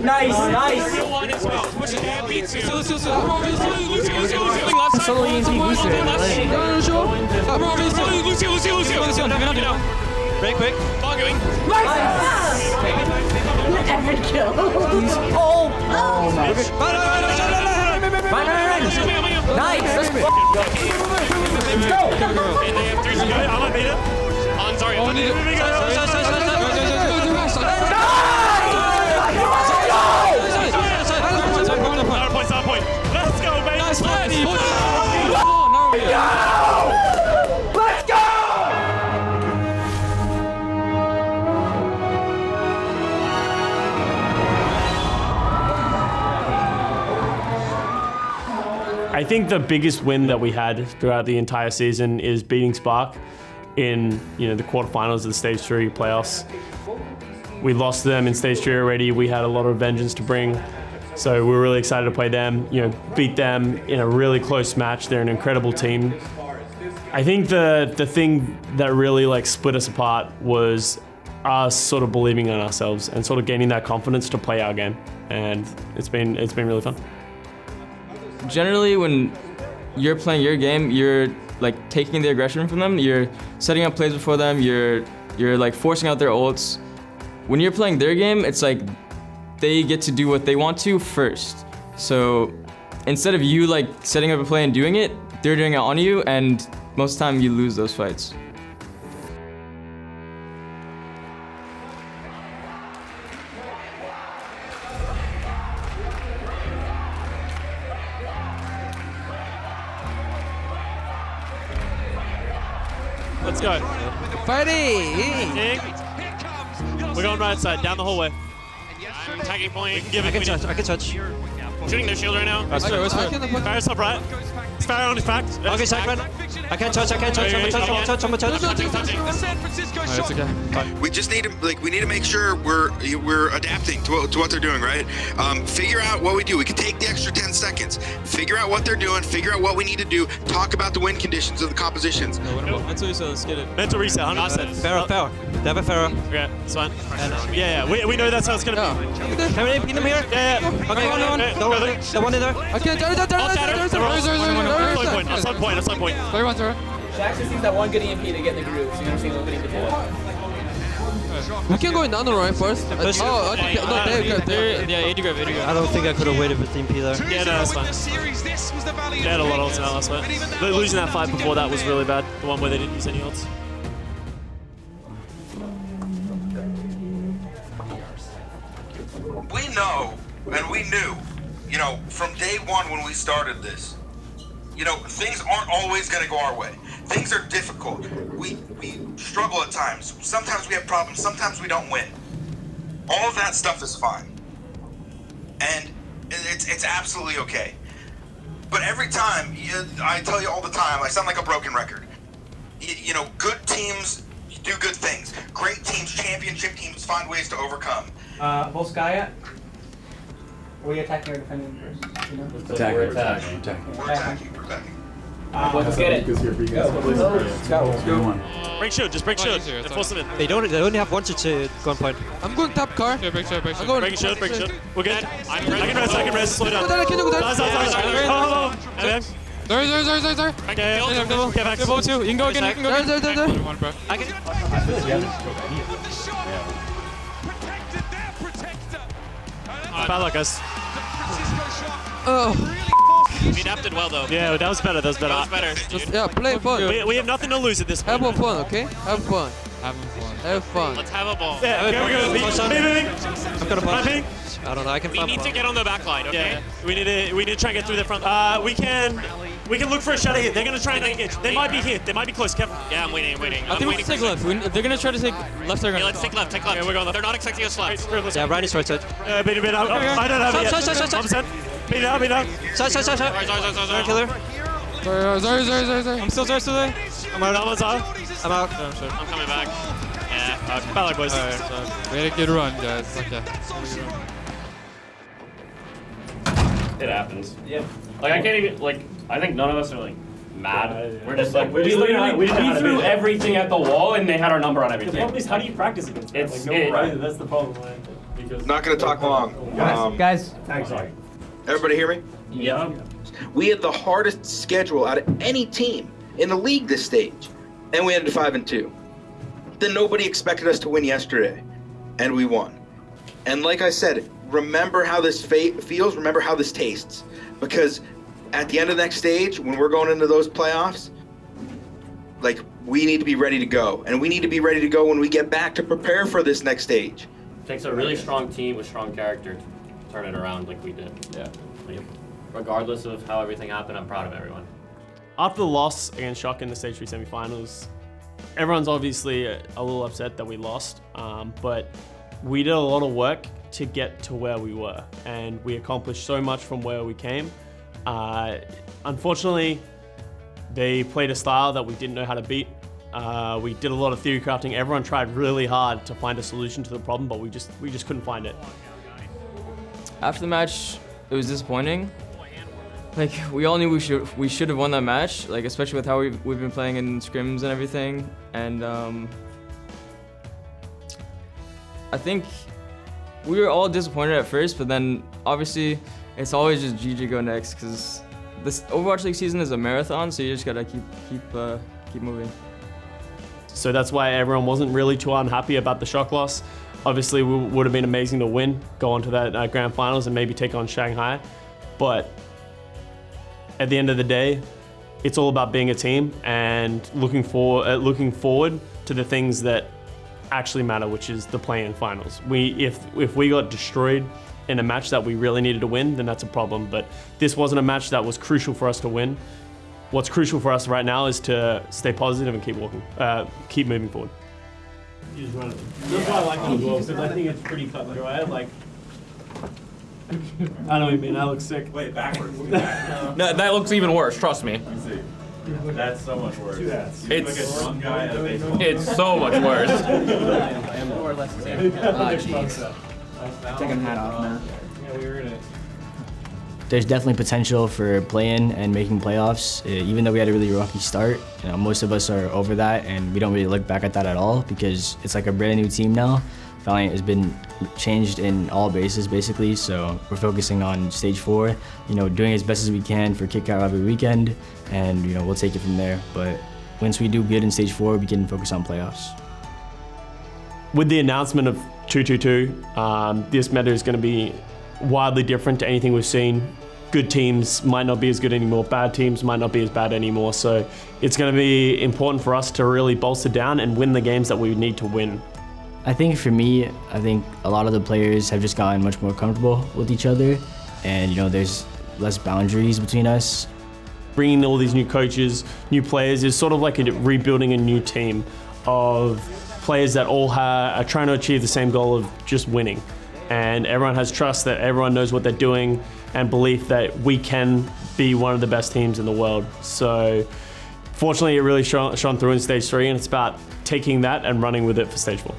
Nice. Solo ENT booster. Break quick. Ball going. Every kill. Oh my. Nice. Let's go. And they have 3 to go. I'm on beta. On, sorry. Oh, need it. Point. Let's go, baby. Nice play. Let's go. I think the biggest win that we had throughout the entire season is beating Spark in the quarterfinals of the Stage 3 playoffs. We lost to them in Stage 3 already. We had a lot of vengeance to bring. So we're really excited to play them, beat them in a really close match. They're an incredible team. I think the thing that really split us apart was us sort of believing in ourselves and sort of gaining that confidence to play our game. And it's been really fun. Generally, when you're playing your game, you're taking the aggression from them. You're setting up plays before them. You're forcing out their ults. When you're playing their game, it's like they get to do what they want to first. So instead of you setting up a play and doing it, they're doing it on you, and most of the time you lose those fights. Let's go. Fighting! We're going right side, down the hallway. I'm tagging point. I can touch. I'm shooting their shield right now. Farah's up right. It's Farah on his back. Okay, second. I can't touch. I'm It's okay. We just need to we need to make sure we're adapting to what they're doing, right? Figure out what we do. We can take the extra 10 seconds. Figure out what they're doing. Figure out what we need to do. Talk about the win conditions of the compositions. Mental reset, let's get it. Mental reset, 100%. Farah. They have a Farah. Okay, it's fine. Yeah. We know that's how it's gonna be. Can we pin them here? Yeah. Okay, the one in there. Okay, On some point. She actually sees that one good EMP to get in the groove. She's never seen one good EMP before. we can go in nano right first. Yeah, 80 grab. I don't think I could have waited for Team P there. Yeah, no, that's fine. They had a lot of ults in that last fight. Losing that fight before that was really bad. The one where they didn't use any ults. We know, and we knew, from day one when we started this, things aren't always going to go our way. Things are difficult. We struggle at times. Sometimes we have problems. Sometimes we don't win. All of that stuff is fine. And it's absolutely okay. But every time, I tell you all the time, I sound like a broken record. Good teams do good things. Great teams, championship teams, find ways to overcome. Volskaya, were you attacking or defending first? We're attacking. Let's get it. Let's go. Break shield, just break shield. And force them in. They only have one to go on point. I'm going top car. Break shield. We're good. I can rest. Slow down. Sorry. Sorry. Okay, back. Level 2. You can go again. There. I can. Bad luck, guys. Oh. We adapted well, though. Yeah, that was better. Just, play fun. We have nothing to lose at this point. Have fun, okay? Have fun. Let's have a ball. Yeah, go. I've got a punch. I don't know. I can. We need to get on the back line, okay? Yeah. We need to try and get through the front. We can look for a shadow hit. They're gonna try and engage. They might be here. They might be close. Careful. Yeah, I'm waiting. I think we can take left. They're gonna try to take left. Yeah, let's take left. Yeah, we're going left. They're not expecting us left. Yeah, right is right side. I don't have it yet. Side. Beat out. Side. Sorry. Killer. Sorry. I'm still there. I'm out. I'm out. I'm coming back. Yeah. Bad luck, boys. We had a good run, guys. Okay. It happens. Yeah. I can't even, I think none of us are, mad. We're just we threw everything at the wall and they had our number on everything. The problem is, how do you practice against that? That's the problem. Not going to talk long. Guys. Everybody hear me? Yeah. We had the hardest schedule out of any team in the league this stage, and we ended 5-2. Then nobody expected us to win yesterday, and we won. And like I said, remember how this feels, remember how this tastes, because at the end of the next stage, when we're going into those playoffs, like, we need to be ready to go, and we need to be ready to go when we get back to prepare for this next stage. It takes a really strong team with strong character to turn it around like we did. Yeah. Like, regardless of how everything happened, I'm proud of everyone. After the loss against Shock in the Stage 3 semifinals, everyone's obviously a little upset that we lost, but we did a lot of work to get to where we were, and we accomplished so much from where we came. Unfortunately, they played a style that we didn't know how to beat. We did a lot of theory crafting. Everyone tried really hard to find a solution to the problem, but we just couldn't find it. After the match, it was disappointing. Like, we all knew we should have won that match, like, especially with how we've been playing in scrims and everything. And I think we were all disappointed at first, but then obviously it's always just GG go next, because this Overwatch League season is a marathon, so you just gotta keep moving. So that's why everyone wasn't really too unhappy about the Shock loss. Obviously, it would have been amazing to win, go on to that grand finals, and maybe take on Shanghai. But at the end of the day, it's all about being a team and looking forward to the things that actually matter, which is the play-in finals. If we got destroyed in a match that we really needed to win, then that's a problem. But this wasn't a match that was crucial for us to win. What's crucial for us right now is to stay positive and keep moving forward. That's why I like it as well, because I think it's pretty cut and dry. Like, I know what you mean. I look sick. Wait, backwards. No, that looks even worse, trust me. That's so much worse. It's a drunk guy at a baseball. It's so much worse. More or less the same. Oh, jeez. Taking the hat off now. Yeah, we were in it. There's definitely potential for play-in and making playoffs. Even though we had a really rocky start, most of us are over that, and we don't really look back at that at all, because it's like a brand new team now. Valiant has been changed in all bases, basically, so we're focusing on stage 4, doing as best as we can for kickout every weekend, and we'll take it from there. But once we do good in stage 4, we can focus on playoffs. With the announcement of 2-2-2, this meta is going to be wildly different to anything we've seen. Good teams might not be as good anymore, bad teams might not be as bad anymore, so it's going to be important for us to really bolster down and win the games that we need to win. I think for me, a lot of the players have just gotten much more comfortable with each other, and there's less boundaries between us. Bringing all these new coaches, new players is sort of like rebuilding a new team of players that all are trying to achieve the same goal of just winning. And everyone has trust that everyone knows what they're doing, and belief that we can be one of the best teams in the world. So fortunately, it really shone through in stage 3, and it's about taking that and running with it for stage 4.